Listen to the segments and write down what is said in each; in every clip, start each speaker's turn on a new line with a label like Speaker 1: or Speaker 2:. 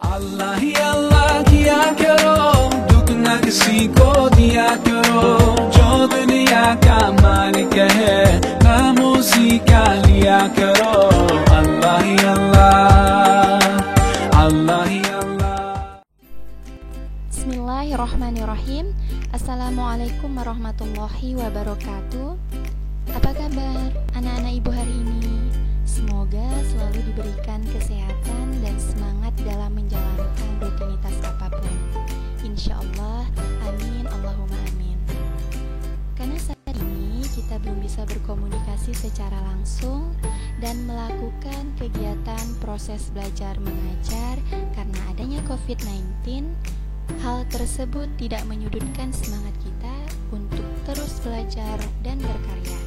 Speaker 1: अल्लाह ही अल्लाह किया करो, दुख न किसी को दिया करो, जो दुनिया का मालिक है नाम उसी का लिया करो। अल्लाह ही अल्लाह, अल्लाह ही अल्लाह।
Speaker 2: Bismillahirrahmanirrahim. Assalamualaikum warahmatullahi wabarakatuh. Apa kabar anak-anak ibu hari ini? Semoga selalu diberikan kesehatan dan semangat dalam menjalankan rutinitas apapun. Insya Allah, amin, Allahumma amin. Karena saat ini kita belum bisa berkomunikasi secara langsung dan melakukan kegiatan proses belajar mengajar karena adanya COVID-19, hal tersebut tidak menyudutkan semangat kita untuk terus belajar dan berkarya.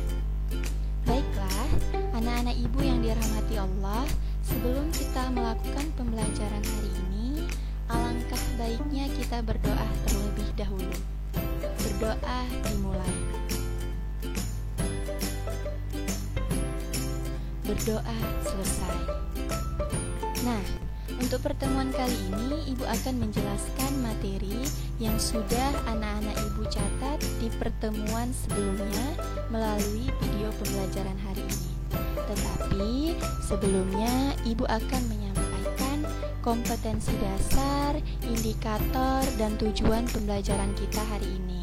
Speaker 2: Baiklah, anak-anak ibu yang dirahmati Allah, sebelum kita melakukan pembelajaran hari ini, alangkah baiknya kita berdoa terlebih dahulu. Berdoa dimulai. Berdoa selesai. Nah, untuk pertemuan kali ini, Ibu akan menjelaskan materi yang sudah anak-anak Ibu catat di pertemuan sebelumnya melalui video pembelajaran hari ini. Tetapi sebelumnya, Ibu akan menyampaikan kompetensi dasar, indikator, dan tujuan pembelajaran kita hari ini.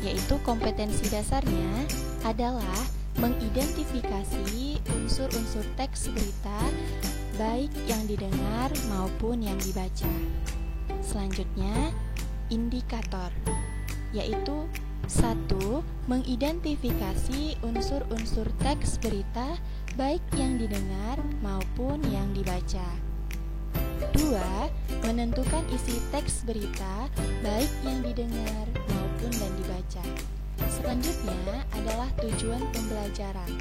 Speaker 2: Yaitu kompetensi dasarnya adalah mengidentifikasi unsur-unsur teks berita baik yang didengar maupun yang dibaca. Selanjutnya, indikator, yaitu 1. Mengidentifikasi unsur-unsur teks berita baik yang didengar maupun yang dibaca. 2. Menentukan isi teks berita baik yang didengar maupun yang dibaca. Selanjutnya adalah tujuan pembelajaran.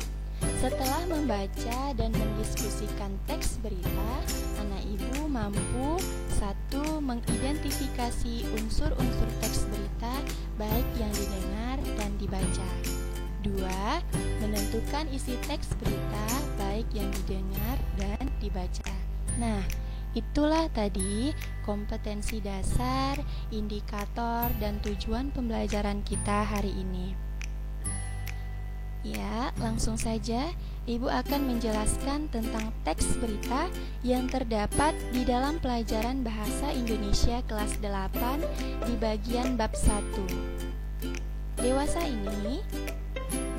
Speaker 2: Setelah membaca dan mendiskusikan teks berita, anak ibu mampu 1. Mengidentifikasi unsur-unsur teks berita baik yang didengar dan dibaca. 2. Menentukan isi teks berita baik yang didengar dan dibaca. Nah, itulah tadi kompetensi dasar, indikator, dan tujuan pembelajaran kita hari ini. Ya, langsung saja Ibu akan menjelaskan tentang teks berita yang terdapat di dalam pelajaran Bahasa Indonesia kelas 8 di bagian bab 1. Dewasa ini,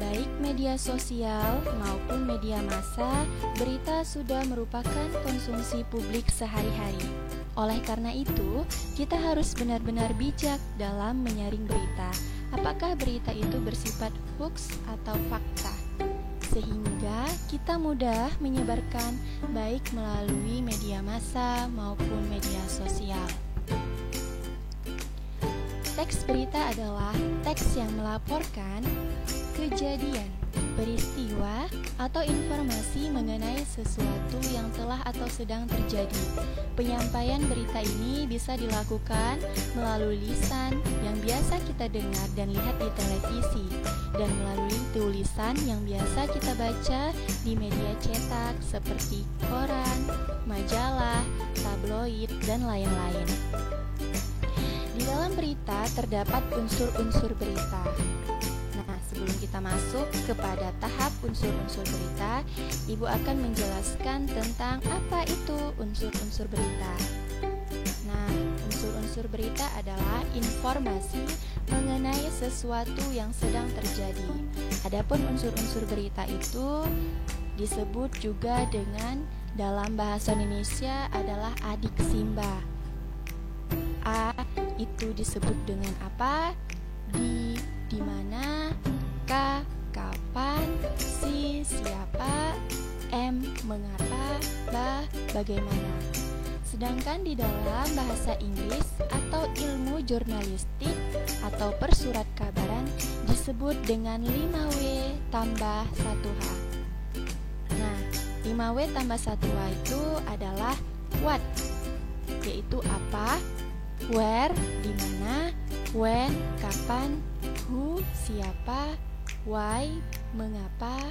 Speaker 2: baik media sosial maupun media massa, berita sudah merupakan konsumsi publik sehari-hari. Oleh karena itu, kita harus benar-benar bijak dalam menyaring berita. Apakah berita itu bersifat hoax atau fakta? Sehingga kita mudah menyebarkan baik melalui media massa maupun media sosial. Teks berita adalah teks yang melaporkan kejadian, peristiwa, atau informasi mengenai sesuatu yang telah atau sedang terjadi. Penyampaian berita ini bisa dilakukan melalui lisan yang biasa kita dengar dan lihat di televisi, dan melalui tulisan yang biasa kita baca di media cetak seperti koran, majalah, tabloid, dan lain-lain. Di dalam berita terdapat unsur-unsur berita. Nah, sebelum kita masuk kepada tahap unsur-unsur berita, Ibu akan menjelaskan tentang apa itu unsur-unsur berita. Nah, unsur-unsur berita adalah informasi mengenai sesuatu yang sedang terjadi. Adapun unsur-unsur berita itu disebut juga dengan dalam bahasa Indonesia adalah adik simba. A itu disebut dengan apa? Di mana, K kapan, si siapa, M mengapa, ba bagaimana. Sedangkan di dalam bahasa Inggris atau ilmu jurnalistik atau persurat kabaran disebut dengan 5W tambah 1H. Nah, 5W tambah 1H itu adalah what, yaitu apa, where, di mana, when, kapan, who, siapa, why, mengapa,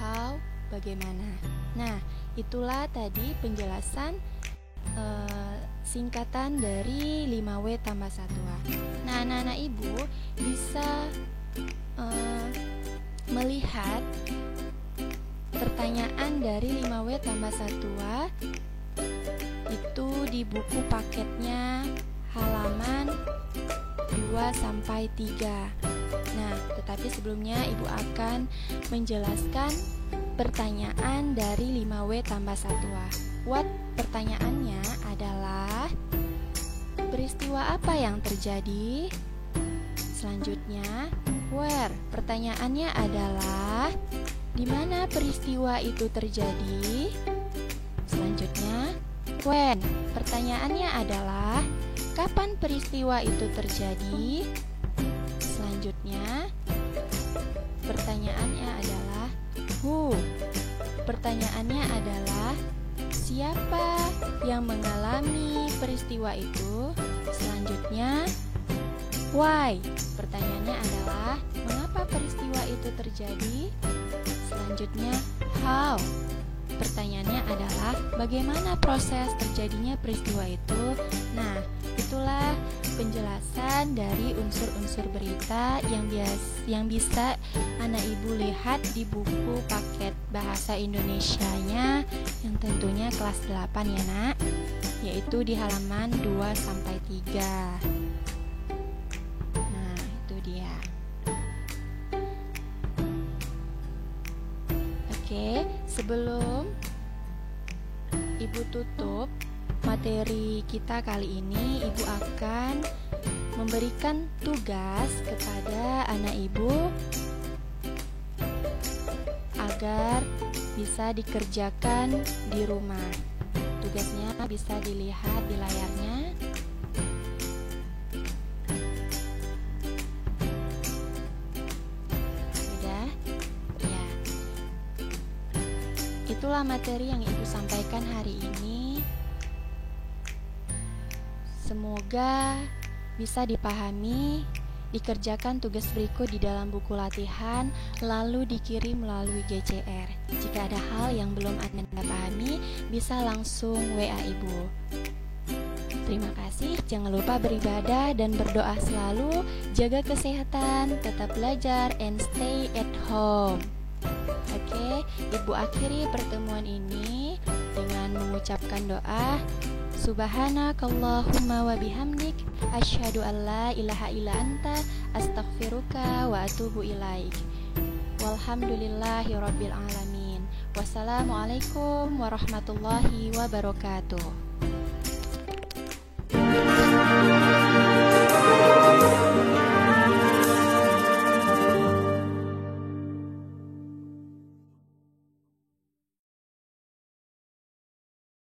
Speaker 2: how, bagaimana. Nah, itulah tadi penjelasan singkatan dari 5W tambah 1A. Nah, anak-anak ibu bisa melihat pertanyaan dari 5W tambah 1A itu di buku paketnya halaman 2-3. Nah, tetapi sebelumnya ibu akan menjelaskan pertanyaan dari 5W tambah 1A. What? Pertanyaannya adalah peristiwa apa yang terjadi? Selanjutnya, where? Pertanyaannya adalah di mana peristiwa itu terjadi? Selanjutnya, when? Pertanyaannya adalah kapan peristiwa itu terjadi? Selanjutnya, pertanyaannya adalah who? Pertanyaannya adalah siapa yang mengalami peristiwa itu? Selanjutnya, why? Pertanyaannya adalah mengapa peristiwa itu terjadi? Selanjutnya, how? Pertanyaannya adalah bagaimana proses terjadinya peristiwa itu? Nah, itulah penjelasan dari unsur-unsur berita yang bisa anak ibu lihat di buku paket bahasa Indonesianya yang tentunya kelas 8 ya nak, yaitu di halaman 2-3. Nah, itu dia. Oke, sebelum ibu tutup materi kita kali ini, ibu akan memberikan tugas kepada anak ibu agar bisa dikerjakan di rumah. Tugasnya bisa dilihat di layarnya. Sudah? Ya. Itulah materi yang ibu sampaikan hari ini. Semoga bisa dipahami, dikerjakan tugas berikut di dalam buku latihan, lalu dikirim melalui GCR. Jika ada hal yang belum Anda pahami, bisa langsung WA Ibu. Terima kasih, jangan lupa beribadah dan berdoa selalu, jaga kesehatan, tetap belajar, and stay at home. Oke, Ibu akhiri pertemuan ini dengan mengucapkan doa. Subhanakallahumma wa bihamdik asyhadu an la ilaha illa anta astaghfiruka wa atubu ilaik. Walhamdulillahirabbil alamin. Wassalamualaikum warahmatullahi wabarakatuh.